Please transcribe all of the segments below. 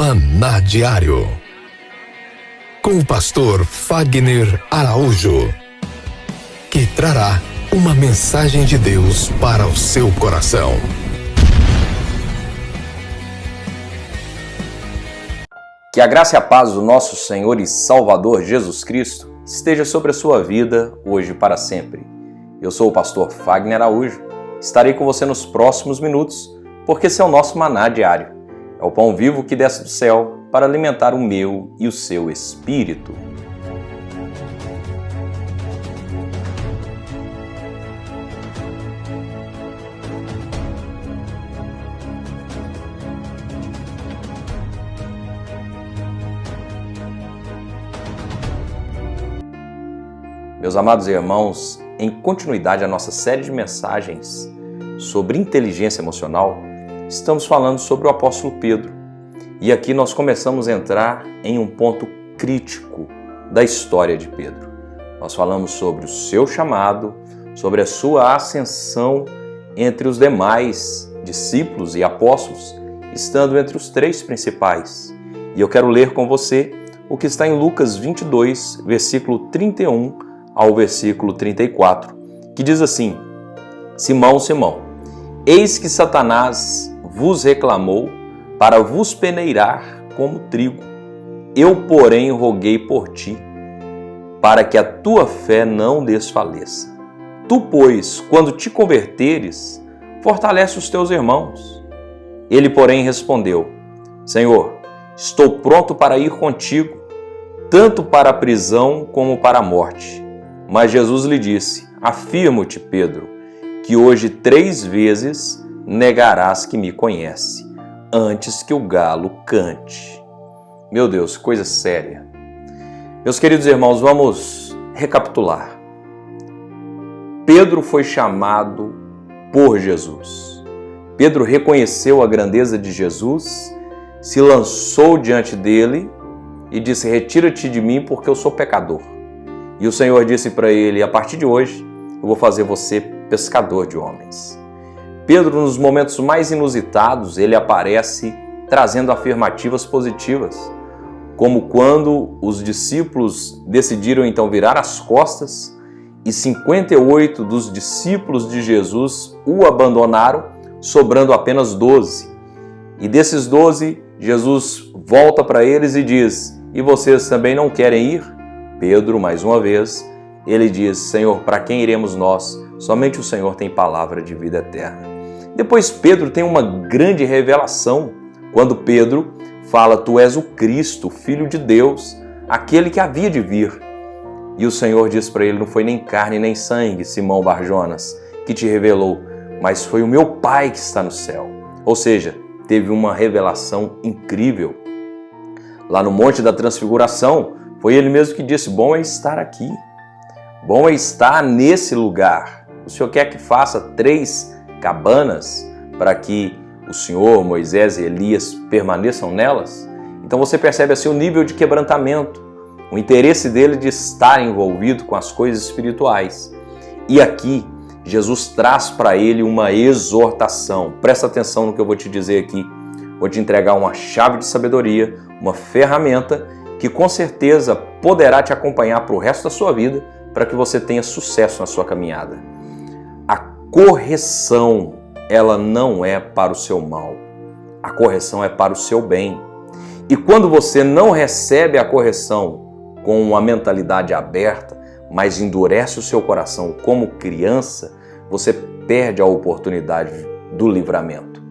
Maná Diário, com o pastor Fagner Araújo, que trará uma mensagem de Deus para o seu coração. Que a graça e a paz do nosso Senhor e Salvador Jesus Cristo esteja sobre a sua vida, hoje e para sempre. Eu sou o pastor Fagner Araújo, estarei com você nos próximos minutos, porque esse é o nosso maná diário. É o pão vivo que desce do céu para alimentar o meu e o seu espírito. Meus amados irmãos, em continuidade à nossa série de mensagens sobre inteligência emocional, estamos falando sobre o apóstolo Pedro. E aqui nós começamos a entrar em um ponto crítico da história de Pedro. Nós falamos sobre o seu chamado, sobre a sua ascensão entre os demais discípulos e apóstolos, estando entre os três principais. E eu quero ler com você o que está em Lucas 22, versículo 31 ao versículo 34, que diz assim: Simão, Simão, eis que Satanás vos reclamou para vos peneirar como trigo. Eu, porém, roguei por ti, para que a tua fé não desfaleça. Tu, pois, quando te converteres, fortalece os teus irmãos. Ele, porém, respondeu: Senhor, estou pronto para ir contigo, tanto para a prisão como para a morte. Mas Jesus lhe disse: Afirmo-te, Pedro, que hoje 3 vezes negarás que me conhece, antes que o galo cante. Meu Deus, coisa séria. Meus queridos irmãos, vamos recapitular. Pedro foi chamado por Jesus. Pedro reconheceu a grandeza de Jesus, se lançou diante dele e disse: Retira-te de mim, porque eu sou pecador. E o Senhor disse para ele: a partir de hoje, eu vou fazer você pescador de homens. Pedro, nos momentos mais inusitados, ele aparece trazendo afirmativas positivas, como quando os discípulos decidiram então virar as costas e 58 dos discípulos de Jesus o abandonaram, sobrando apenas 12. E desses 12, Jesus volta para eles e diz: E vocês também não querem ir? Pedro, mais uma vez, ele diz: Senhor, para quem iremos nós? Somente o Senhor tem palavra de vida eterna. Depois Pedro tem uma grande revelação, quando Pedro fala: Tu és o Cristo, o Filho de Deus, aquele que havia de vir. E o Senhor diz para ele: Não foi nem carne nem sangue, Simão Barjonas, que te revelou, mas foi o meu Pai que está no céu. Ou seja, teve uma revelação incrível. Lá no Monte da Transfiguração, foi ele mesmo que disse: Bom é estar aqui, bom é estar nesse lugar. O Senhor quer que faça 3 cabanas para que o Senhor, Moisés e Elias permaneçam nelas? Então você percebe assim o nível de quebrantamento, o interesse dele de estar envolvido com as coisas espirituais. E aqui, Jesus traz para ele uma exortação. Presta atenção no que eu vou te dizer aqui. Vou te entregar uma chave de sabedoria, uma ferramenta que com certeza poderá te acompanhar para o resto da sua vida, para que você tenha sucesso na sua caminhada. A correção, ela não é para o seu mal. A correção é para o seu bem. E quando você não recebe a correção com uma mentalidade aberta, mas endurece o seu coração como criança, você perde a oportunidade do livramento.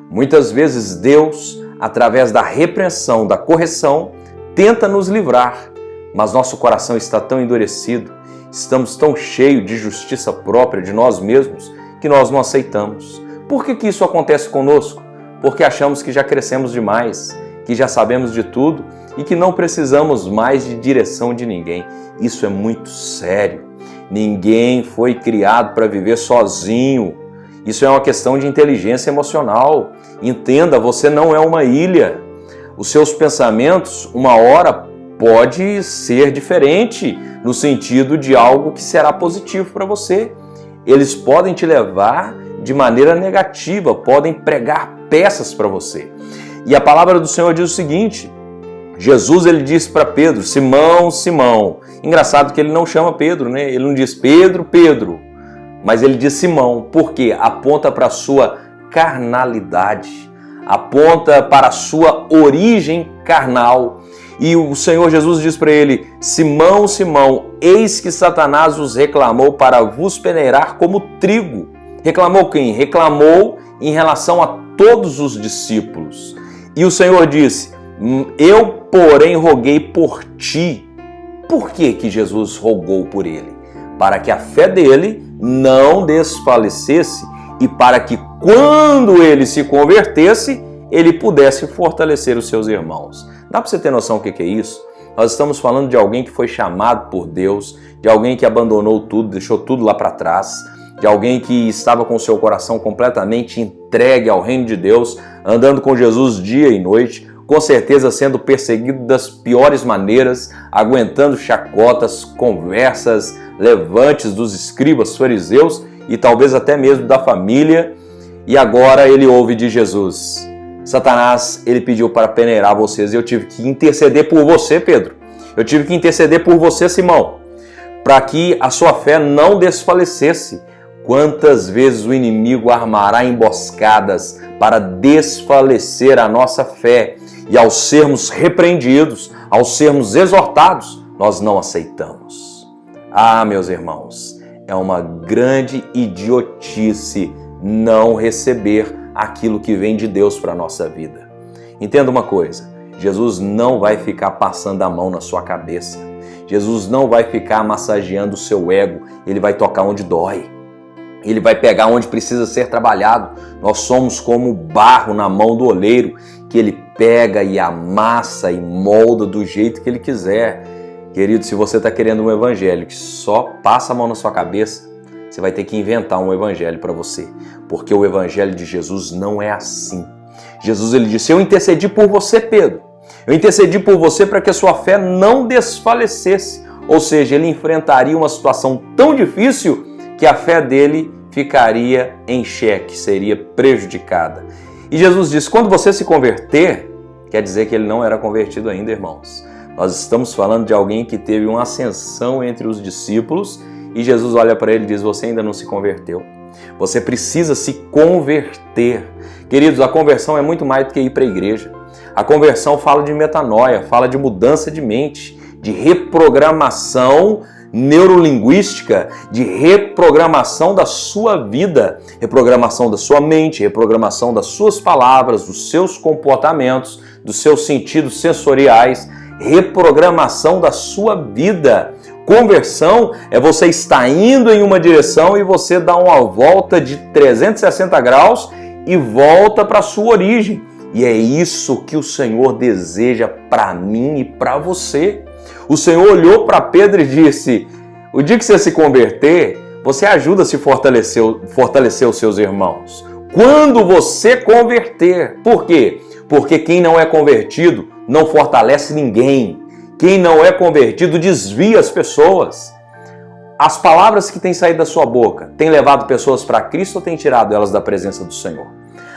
Muitas vezes Deus, através da repreensão, da correção, tenta nos livrar, mas nosso coração está tão endurecido, estamos tão cheios de justiça própria de nós mesmos, que nós não aceitamos. Por que isso acontece conosco? Porque achamos que já crescemos demais, que já sabemos de tudo e que não precisamos mais de direção de ninguém. Isso é muito sério. Ninguém foi criado para viver sozinho. Isso é uma questão de inteligência emocional. Entenda, você não é uma ilha. Os seus pensamentos, uma hora, pode ser diferente no sentido de algo que será positivo para você. Eles podem te levar de maneira negativa, podem pregar peças para você. E a palavra do Senhor diz o seguinte: Jesus, ele disse para Pedro, Simão, Simão. Engraçado que ele não chama Pedro, né? Ele não diz Pedro, Pedro, mas ele diz Simão, porque aponta para a sua carnalidade, aponta para a sua origem carnal. E o Senhor Jesus diz para ele, Simão, Simão, eis que Satanás os reclamou para vos peneirar como trigo. Reclamou quem? Reclamou em relação a todos os discípulos. E o Senhor disse, eu, porém, roguei por ti. Por que Jesus rogou por ele? Para que a fé dele não desfalecesse e para que quando ele se convertesse, ele pudesse fortalecer os seus irmãos. Dá para você ter noção do que é isso? Nós estamos falando de alguém que foi chamado por Deus, de alguém que abandonou tudo, deixou tudo lá para trás, de alguém que estava com o seu coração completamente entregue ao reino de Deus, andando com Jesus dia e noite, com certeza sendo perseguido das piores maneiras, aguentando chacotas, conversas, levantes dos escribas, fariseus e talvez até mesmo da família. E agora ele ouve de Jesus, Satanás, ele pediu para peneirar vocês e eu tive que interceder por você, Pedro. Eu tive que interceder por você, Simão, para que a sua fé não desfalecesse. Quantas vezes o inimigo armará emboscadas para desfalecer a nossa fé e ao sermos repreendidos, ao sermos exortados, nós não aceitamos. Ah, meus irmãos, é uma grande idiotice não receber aquilo que vem de Deus para a nossa vida. Entenda uma coisa, Jesus não vai ficar passando a mão na sua cabeça. Jesus não vai ficar massageando o seu ego, ele vai tocar onde dói. Ele vai pegar onde precisa ser trabalhado. Nós somos como barro na mão do oleiro, que ele pega e amassa e molda do jeito que ele quiser. Querido, se você está querendo um evangelho que só passa a mão na sua cabeça, você vai ter que inventar um evangelho para você, porque o evangelho de Jesus não é assim. Jesus, ele disse, eu intercedi por você, Pedro. Eu intercedi por você para que a sua fé não desfalecesse. Ou seja, ele enfrentaria uma situação tão difícil que a fé dele ficaria em xeque, seria prejudicada. E Jesus disse, quando você se converter, quer dizer que ele não era convertido ainda, irmãos. Nós estamos falando de alguém que teve uma ascensão entre os discípulos e Jesus olha para ele e diz, você ainda não se converteu. Você precisa se converter. Queridos, a conversão é muito mais do que ir para a igreja. A conversão fala de metanoia, fala de mudança de mente, de reprogramação neurolinguística, de reprogramação da sua vida, reprogramação da sua mente, reprogramação das suas palavras, dos seus comportamentos, dos seus sentidos sensoriais, reprogramação da sua vida. Conversão é você estar indo em uma direção e você dá uma volta de 360 graus e volta para a sua origem. E é isso que o Senhor deseja para mim e para você. O Senhor olhou para Pedro e disse, o dia que você se converter, você ajuda a se fortalecer os seus irmãos. Quando você converter. Por quê? Porque quem não é convertido não fortalece ninguém. Quem não é convertido desvia as pessoas. As palavras que têm saído da sua boca têm levado pessoas para Cristo ou têm tirado elas da presença do Senhor?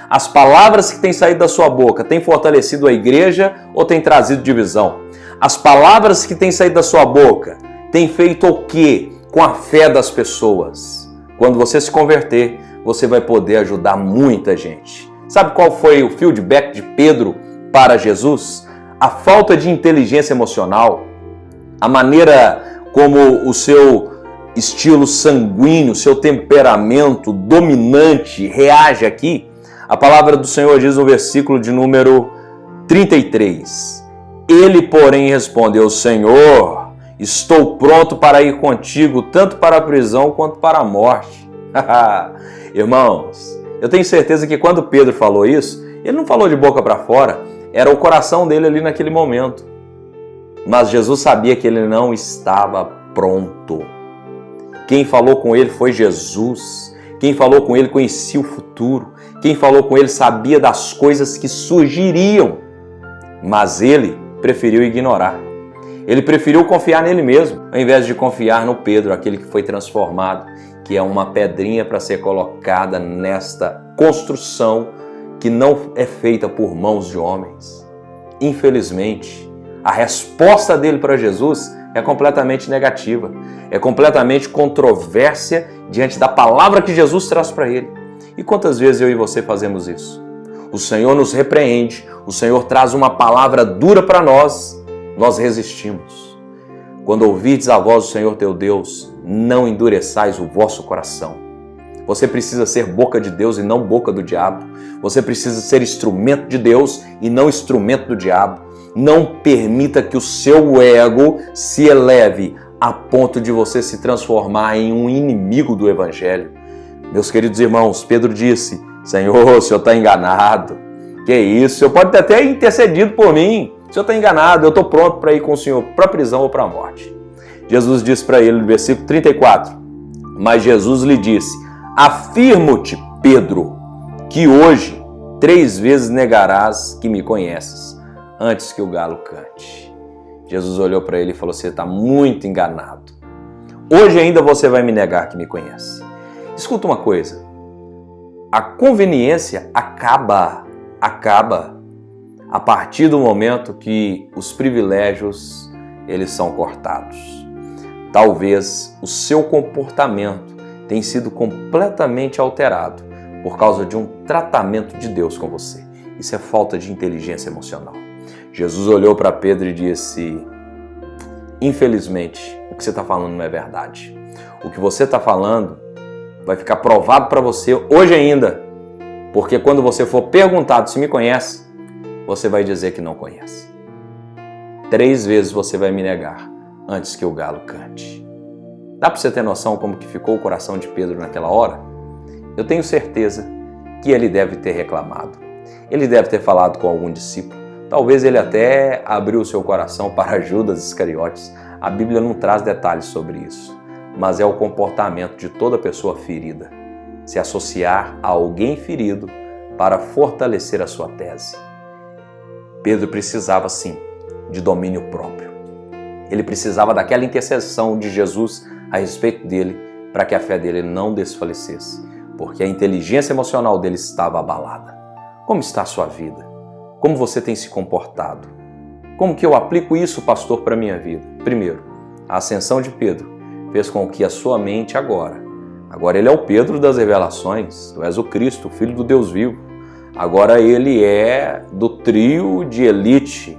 As palavras que têm saído da sua boca têm fortalecido a igreja ou têm trazido divisão? As palavras que têm saído da sua boca têm feito o quê com a fé das pessoas? Quando você se converter, você vai poder ajudar muita gente. Sabe qual foi o feedback de Pedro para Jesus? A falta de inteligência emocional, a maneira como o seu estilo sanguíneo, seu temperamento dominante reage aqui. A palavra do Senhor diz no versículo de número 33. Ele, porém, respondeu, Senhor, estou pronto para ir contigo, tanto para a prisão quanto para a morte. Irmãos, eu tenho certeza que quando Pedro falou isso, ele não falou de boca para fora, era o coração dele ali naquele momento. Mas Jesus sabia que ele não estava pronto. Quem falou com ele foi Jesus. Quem falou com ele conhecia o futuro. Quem falou com ele sabia das coisas que surgiriam. Mas ele preferiu ignorar. Ele preferiu confiar nele mesmo, ao invés de confiar no Pedro, aquele que foi transformado, que é uma pedrinha para ser colocada nesta construção que não é feita por mãos de homens. Infelizmente, a resposta dele para Jesus é completamente negativa, é completamente controvérsia diante da palavra que Jesus traz para ele. E quantas vezes eu e você fazemos isso? O Senhor nos repreende, o Senhor traz uma palavra dura para nós, nós resistimos. Quando ouvirdes a voz do Senhor teu Deus, não endureçais o vosso coração. Você precisa ser boca de Deus e não boca do diabo. Você precisa ser instrumento de Deus e não instrumento do diabo. Não permita que o seu ego se eleve a ponto de você se transformar em um inimigo do Evangelho. Meus queridos irmãos, Pedro disse: Senhor, o Senhor está enganado. Que isso? O Senhor pode ter até intercedido por mim. O Senhor está enganado, eu estou pronto para ir com o Senhor para a prisão ou para a morte. Jesus disse para ele no versículo 34, mas Jesus lhe disse: afirmo-te, Pedro, que hoje 3 vezes negarás que me conheces, antes que o galo cante. Jesus olhou para ele e falou: você está muito enganado. Hoje ainda você vai me negar que me conhece. Escuta uma coisa, a conveniência acaba a partir do momento que os privilégios eles são cortados. Talvez o seu comportamento tenha sido completamente alterado por causa de um tratamento de Deus com você. Isso é falta de inteligência emocional. Jesus olhou para Pedro e disse: infelizmente, o que você está falando não é verdade. O que você está falando vai ficar provado para você hoje ainda, porque quando você for perguntado se me conhece, você vai dizer que não conhece. 3 vezes você vai me negar antes que o galo cante. Dá para você ter noção como que ficou o coração de Pedro naquela hora? Eu tenho certeza que ele deve ter reclamado. Ele deve ter falado com algum discípulo. Talvez ele até abriu o seu coração para Judas Iscariotes. A Bíblia não traz detalhes sobre isso, mas é o comportamento de toda pessoa ferida. Se associar a alguém ferido para fortalecer a sua tese. Pedro precisava, sim, de domínio próprio. Ele precisava daquela intercessão de Jesus a respeito dele para que a fé dele não desfalecesse, porque a inteligência emocional dele estava abalada. Como está a sua vida? Como você tem se comportado? Como que eu aplico isso, pastor, para a minha vida? Primeiro, a ascensão de Pedro fez com que a sua mente agora ele é o Pedro das revelações, tu és o Cristo, o Filho do Deus vivo. Agora ele é do trio de elite,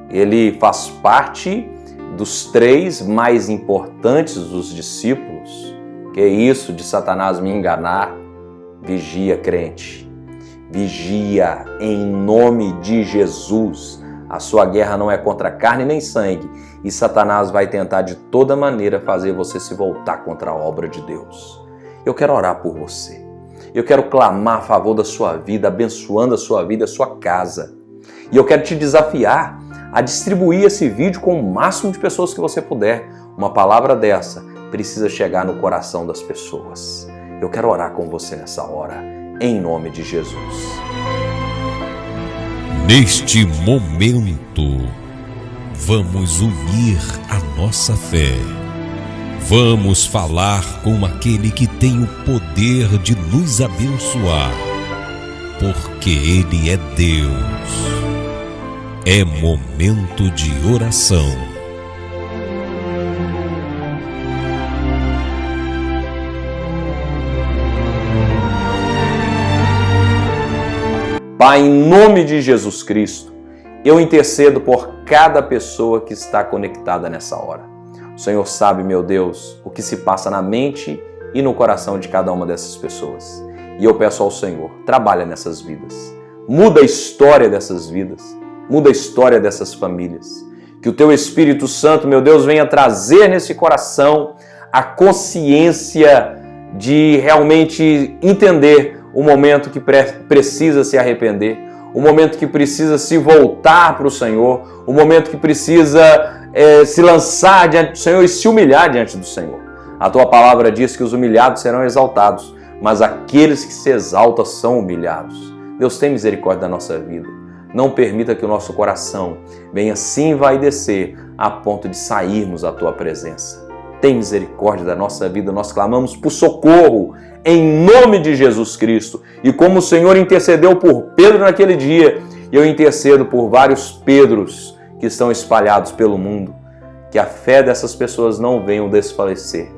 ele faz parte dos 3 mais importantes dos discípulos. Que isso de Satanás me enganar? Vigia, crente. Vigia em nome de Jesus. A sua guerra não é contra carne nem sangue. E Satanás vai tentar de toda maneira fazer você se voltar contra a obra de Deus. Eu quero orar por você. Eu quero clamar a favor da sua vida, abençoando a sua vida, a sua casa. E eu quero te desafiar a distribuir esse vídeo com o máximo de pessoas que você puder. Uma palavra dessa precisa chegar no coração das pessoas. Eu quero orar com você nessa hora, em nome de Jesus. Neste momento, vamos unir a nossa fé. Vamos falar com aquele que tem o poder de nos abençoar, porque Ele é Deus. É momento de oração. Pai, em nome de Jesus Cristo, eu intercedo por cada pessoa que está conectada nessa hora. O Senhor sabe, meu Deus, o que se passa na mente e no coração de cada uma dessas pessoas. E eu peço ao Senhor, trabalha nessas vidas. Muda a história dessas vidas. Muda a história dessas famílias. Que o Teu Espírito Santo, meu Deus, venha trazer nesse coração a consciência de realmente entender o momento que precisa se arrepender, o momento que precisa se voltar para o Senhor, o momento que precisa se lançar diante do Senhor e se humilhar diante do Senhor. A Tua palavra diz que os humilhados serão exaltados, mas aqueles que se exaltam são humilhados. Deus, tem misericórdia da nossa vida. Não permita que o nosso coração venha se envaidecer a ponto de sairmos da Tua presença. Tem misericórdia da nossa vida, nós clamamos por socorro em nome de Jesus Cristo. E como o Senhor intercedeu por Pedro naquele dia, eu intercedo por vários Pedros que estão espalhados pelo mundo. Que a fé dessas pessoas não venha desfalecer.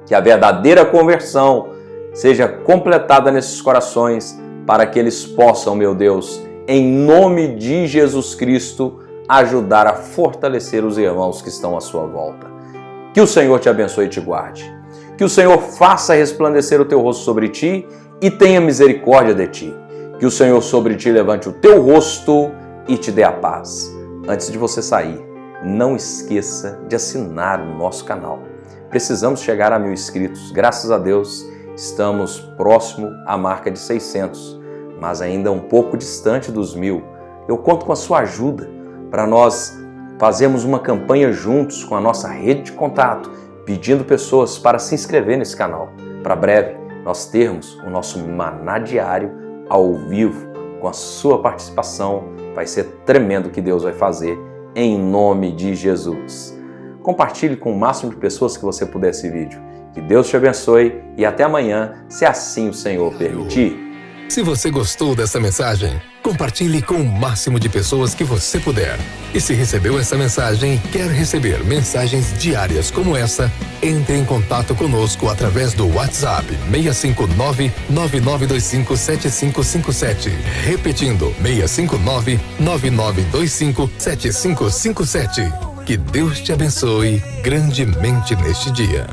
Que a verdadeira conversão seja completada nesses corações, para que eles possam, meu Deus, em nome de Jesus Cristo, ajudar a fortalecer os irmãos que estão à sua volta. Que o Senhor te abençoe e te guarde. Que o Senhor faça resplandecer o teu rosto sobre ti e tenha misericórdia de ti. Que o Senhor sobre ti levante o teu rosto e te dê a paz. Antes de você sair, não esqueça de assinar o nosso canal. Precisamos chegar a 1000 inscritos. Graças a Deus, estamos próximo à marca de 600, mas ainda um pouco distante dos 1000. Eu conto com a sua ajuda para nós fazermos uma campanha juntos com a nossa rede de contato, pedindo pessoas para se inscrever nesse canal. Para breve, nós termos o nosso maná diário ao vivo, com a sua participação. Vai ser tremendo o que Deus vai fazer, em nome de Jesus. Compartilhe com o máximo de pessoas que você puder esse vídeo. Que Deus te abençoe e até amanhã, se assim o Senhor permitir. Se você gostou dessa mensagem, compartilhe com o máximo de pessoas que você puder. E se recebeu essa mensagem e quer receber mensagens diárias como essa, entre em contato conosco através do WhatsApp 659-9925-7557. Repetindo, 659-9925-7557. Que Deus te abençoe grandemente neste dia.